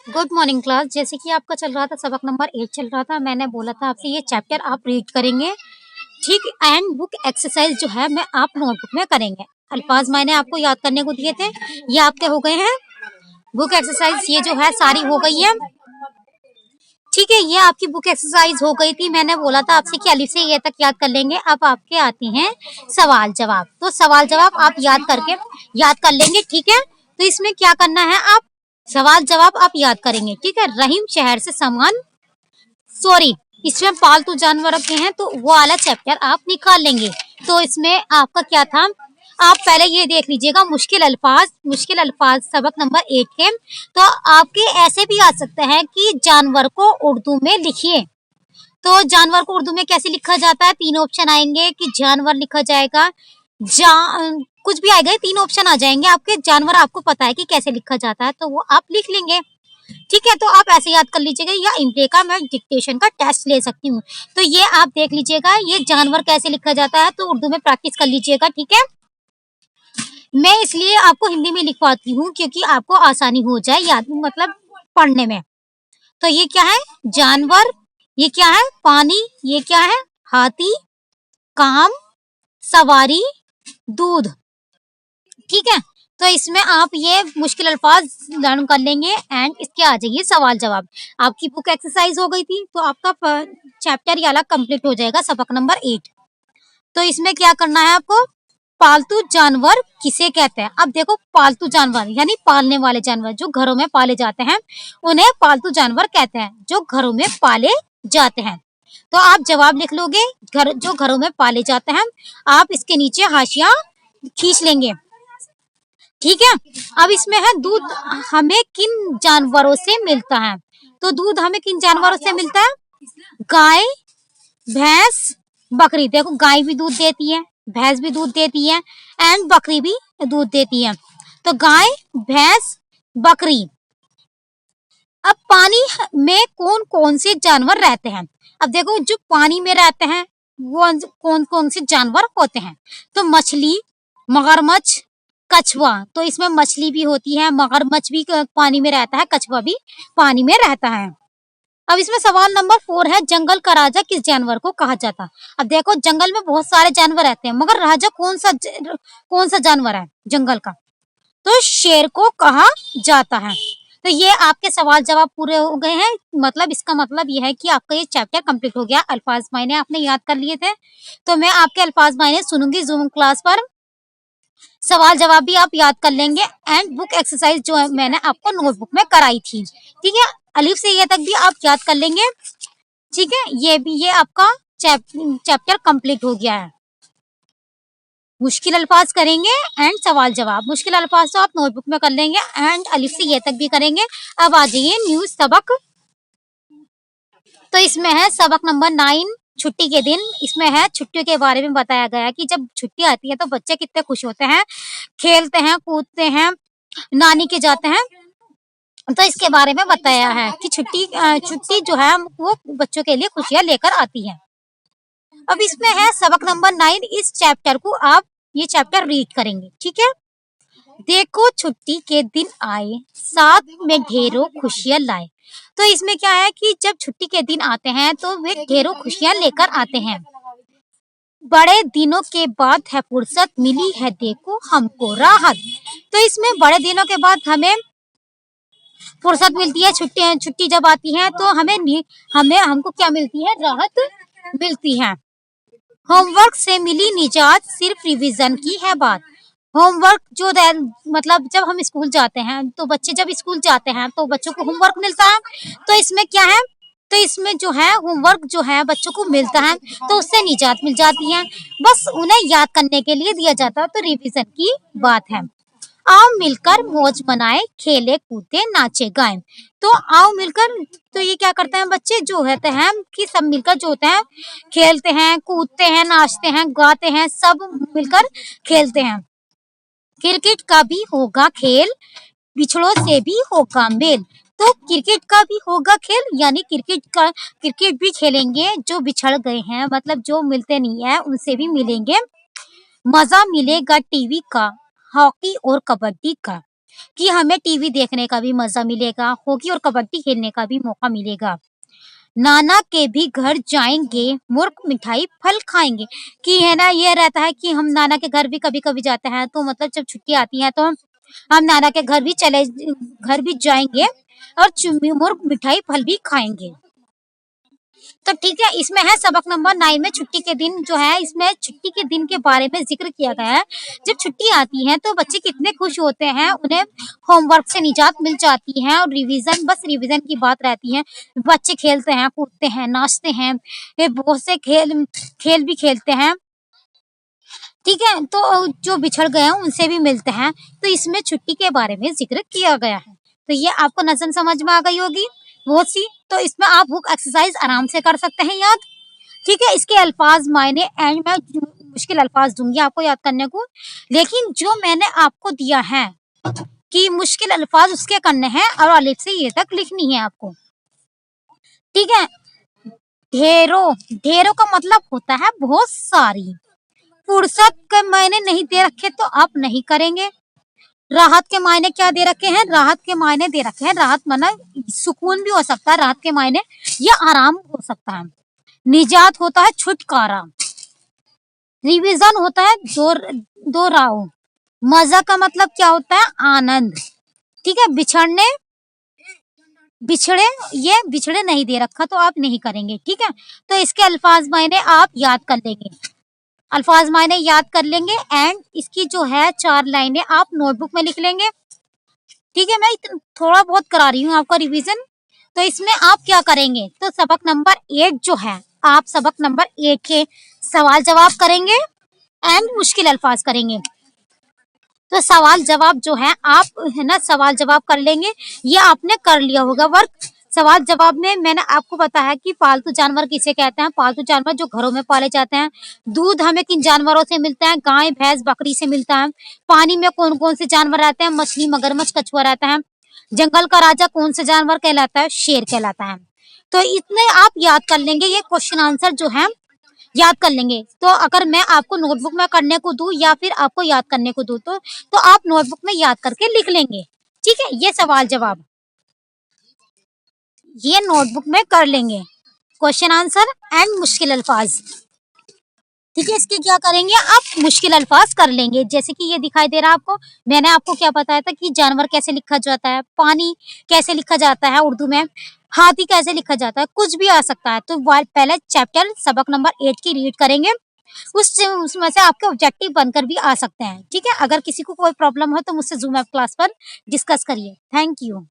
Good morning class. जैसे कि आपका चल रहा था सबक नंबर 8 चल रहा था, मैंने बोला था आपसे ये चैप्टर आप रीड करेंगे, ठीक। एंड बुक एक्सरसाइज जो है मैं आप नोटबुक में करेंगे। अल्फाज मैंने आपको याद करने को दिए थे, ये आपके हो गए हैं। बुक एक्सरसाइज ये जो है सारी हो गई है, ठीक है। ये आपकी बुक एक्सरसाइज हो गई थी। मैंने बोला था आपसे कि अलिफ से ये तक याद कर लेंगे। अब आपके आते हैं सवाल जवाब, तो सवाल जवाब आप याद कर लेंगे, ठीक है। तो इसमें क्या करना है, आप सवाल जवाब आप याद करेंगे, ठीक है। रहीम शहर से सामान, सॉरी, इसमें पालतू जानवर रखे हैं तो वो वाला चैप्टर आप निकाल लेंगे। तो इसमें आपका क्या था, आप पहले ये देख लीजिएगा मुश्किल अल्फाज सबक नंबर 8 के। तो आपके ऐसे भी आ सकते हैं कि जानवर को उर्दू में लिखिए। तो जानवर को उर्दू में कैसे लिखा जाता है, तीन ऑप्शन आएंगे कि जानवर लिखा जाएगा, कुछ भी आएगा, तीन ऑप्शन आ जाएंगे आपके। जानवर आपको पता है कि कैसे लिखा जाता है तो वो आप लिख लेंगे, ठीक है। तो आप ऐसे याद कर लीजिएगा, या इम्प्ले का मैं डिक्टेशन का टेस्ट ले सकती हूँ। तो ये आप देख लीजिएगा, ये जानवर कैसे लिखा जाता है तो उर्दू में प्रैक्टिस कर लीजिएगा, ठीक है। मैं इसलिए आपको हिंदी में लिखवाती हूँ क्योंकि आपको आसानी हो जाए याद, मतलब पढ़ने में। तो ये क्या है, जानवर, ये क्या है, पानी, ये क्या है, हाथी, काम, सवारी, दूध, ठीक है। तो इसमें आप ये मुश्किल अल्फाज लर्न कर लेंगे एंड इसके आ जाइए सवाल जवाब। आपकी बुक एक्सरसाइज हो गई थी तो आपका चैप्टर ये वाला कंप्लीट हो जाएगा, सबक नंबर 8। तो इसमें क्या करना है आपको, पालतू जानवर किसे कहते हैं। अब देखो, पालतू जानवर यानी पालने वाले जानवर जो घरों में पाले जाते हैं, उन्हें पालतू जानवर कहते हैं, जो घरों में पाले जाते हैं। तो आप जवाब लिख लोगे, जो घरों में पाले जाते हैं। आप इसके नीचे हाशिया खींच लेंगे, ठीक है। अब इसमें है दूध हमें किन जानवरों से मिलता है। तो दूध हमें किन जानवरों से मिलता है, गाय, भैंस, बकरी। देखो, गाय भी दूध देती है, भैंस भी दूध देती है एंड बकरी भी दूध देती है। तो गाय, भैंस, बकरी। अब पानी में कौन कौन से जानवर रहते हैं। अब देखो, जो पानी में रहते हैं वो कौन कौन से जानवर होते हैं। तो मछली, मगरमच्छ, कछुआ। तो इसमें मछली भी होती है, मगरमच्छ भी पानी में रहता है, कछुआ भी पानी में रहता है। अब इसमें सवाल नंबर 4 है, जंगल का राजा किस जानवर को कहा जाता। अब देखो, जंगल में बहुत सारे जानवर रहते हैं, मगर राजा कौन सा जानवर है जंगल का, तो शेर को कहा जाता है। तो ये आपके सवाल जवाब पूरे हो गए हैं। मतलब इसका मतलब ये है कि आपका ये चैप्टर कंप्लीट हो गया। अल्फाज मायने आपने याद कर लिए थे, तो मैं आपके अल्फाज मायने सुनूंगी जूम क्लास पर। सवाल जवाब भी आप याद कर लेंगे एंड बुक एक्सरसाइज जो है मैंने आपको नोटबुक में कराई थी, ठीक है। अलिफ से ये तक भी आप याद कर लेंगे, ठीक है। ये आपका चैप्टर कंप्लीट हो गया है। मुश्किल अल्फाज करेंगे एंड सवाल जवाब। मुश्किल अल्फाज तो आप नोटबुक में कर लेंगे एंड अलिफ से ये तक भी करेंगे। अब आ जाइए न्यू सबक। तो इसमें है सबक नंबर 9, छुट्टी के दिन। इसमें है छुट्टियों के बारे में बताया गया है कि जब छुट्टी आती है तो बच्चे कितने खुश होते हैं, खेलते हैं, कूदते हैं, नानी के जाते हैं। तो इसके बारे में बताया है कि छुट्टी जो है वो बच्चों के लिए खुशियां लेकर आती है। अब इसमें है सबक नंबर 9। इस चैप्टर को आप ये चैप्टर रीड करेंगे, ठीक है। देखो छुट्टी के दिन आए, साथ में ढेरों खुशियां लाए। तो इसमें क्या है कि जब छुट्टी के दिन आते हैं तो वे ढेरों खुशियां लेकर आते हैं। बड़े दिनों के बाद है फुर्सत, मिली है देखो हमको राहत। तो इसमें बड़े दिनों के बाद हमें फुर्सत मिलती है, छुट्टी जब आती है तो हमको क्या मिलती है, राहत मिलती है। होमवर्क से मिली निजात, सिर्फ रिवीजन की है बात। होमवर्क जो मतलब जब हम स्कूल जाते हैं तो बच्चे जब स्कूल जाते हैं तो बच्चों को होमवर्क मिलता है। तो इसमें क्या है, तो इसमें जो है होमवर्क जो है बच्चों को मिलता है तो उससे निजात मिल जाती है, बस उन्हें याद करने के लिए दिया जाता है। तो रिवीजन की बात है। आओ मिलकर मौज मनाए, खेले कूदे नाचे गाए। तो आओ मिलकर, तो ये क्या करते हैं बच्चे जो होते हैं कि सब मिलकर जो होते हैं खेलते हैं, कूदते हैं, नाचते हैं, गाते हैं, सब मिलकर खेलते हैं। क्रिकेट का भी होगा खेल, बिछड़ों से भी होगा मेल। तो क्रिकेट का भी होगा खेल, यानी क्रिकेट भी खेलेंगे जो बिछड़ गए हैं, मतलब जो मिलते नहीं है उनसे भी मिलेंगे। मजा मिलेगा टीवी का, हॉकी और कबड्डी का। कि हमें टीवी देखने का भी मजा मिलेगा, हॉकी और कबड्डी खेलने का भी मौका मिलेगा। नाना के भी घर जाएंगे, मुर्ख मिठाई फल खाएंगे। कि है ना, ये रहता है कि हम नाना के घर भी कभी कभी जाते हैं, तो मतलब जब छुट्टी आती है तो हम नाना के घर भी जाएंगे और मुर्ख मिठाई फल भी खाएंगे। तो ठीक है, इसमें है सबक नंबर 9 में छुट्टी के दिन जो है, इसमें छुट्टी के दिन के बारे में जिक्र किया गया है। जब छुट्टी आती है तो बच्चे कितने खुश होते हैं, उन्हें होमवर्क से निजात मिल जाती है और रिवीजन की बात रहती है। बच्चे खेलते हैं, कूदते हैं, नाचते हैं, ये बहुत से खेल भी खेलते हैं। ठीक है, तो जो बिछड़ गए हैं उनसे भी मिलते हैं। तो इसमें छुट्टी के बारे में जिक्र किया गया है। तो ये आपको नज़म समझ में आ गई होगी बहुत सी। तो इसमें आप बुक एक्सरसाइज आराम से कर सकते हैं याद। ठीक है, इसके अल्फाज मायने एंड मैं मुश्किल अल्फाज दूंगी आपको याद करने को, लेकिन जो मैंने आपको दिया है कि मुश्किल अल्फाज उसके करने हैं और अलिफ से ये तक लिखनी है आपको। ठीक है, ढेरों का मतलब होता है बहुत सारी। फुर्सत के मायने नहीं दे रखे तो आप नहीं करेंगे। राहत के मायने क्या दे रखे हैं, राहत के मायने दे रखे हैं, राहत माना सुकून भी हो सकता है, राहत के मायने या आराम हो सकता है। निजात होता है छुटकारा। रिवीजन होता है दोहराओ। मजा का मतलब क्या होता है, आनंद। ठीक है, बिछड़े नहीं दे रखा तो आप नहीं करेंगे। ठीक है, तो इसके अल्फाज मायने आप याद कर लेंगे, अल्फाज मायने याद कर लेंगे एंड इसकी जो है 4 लाइनें आप नोटबुक में लिख लेंगे। ठीक है, मैं थोड़ा बहुत करा रही हूँ आपका रिवीजन। तो इसमें आप क्या करेंगे, तो सबक नंबर 8 जो है, आप सबक नंबर 8 के सवाल जवाब करेंगे एंड मुश्किल अल्फाज करेंगे। तो सवाल जवाब जो है आप है ना सवाल जवाब कर लेंगे, ये आपने कर लिया होगा वर्क। सवाल जवाब में मैंने आपको बताया कि पालतू जानवर किसे कहते हैं। पालतू जानवर जो घरों में पाले जाते हैं। दूध हमें किन जानवरों से मिलता है, गाय भैंस बकरी से मिलता है। पानी में कौन कौन से जानवर रहते हैं, मछली मगरमच्छ कछुआ रहता है। जंगल का राजा कौन सा जानवर कहलाता है, शेर कहलाता है। तो इतने आप याद कर लेंगे, ये क्वेश्चन आंसर जो है याद कर लेंगे। तो अगर मैं आपको नोटबुक में करने को दूं या फिर आपको याद करने को दूं तो आप नोटबुक में याद करके लिख लेंगे। ठीक है, ये सवाल जवाब ये नोटबुक में कर लेंगे, क्वेश्चन आंसर एंड मुश्किल अल्फाज। ठीक है, इसके क्या करेंगे, आप मुश्किल अल्फाज कर लेंगे। जैसे कि ये दिखाई दे रहा है आपको, मैंने आपको क्या बताया था कि जानवर कैसे लिखा जाता है, पानी कैसे लिखा जाता है उर्दू में, हाथी कैसे लिखा जाता है, कुछ भी आ सकता है। तो पहले चैप्टर सबक नंबर 8 की रीड करेंगे, उसमें से आपके ऑब्जेक्टिव बनकर भी आ सकते हैं। ठीक है, अगर किसी को कोई प्रॉब्लम हो तो मुझसे जूम ऐप क्लास पर डिस्कस करिए। Thank you.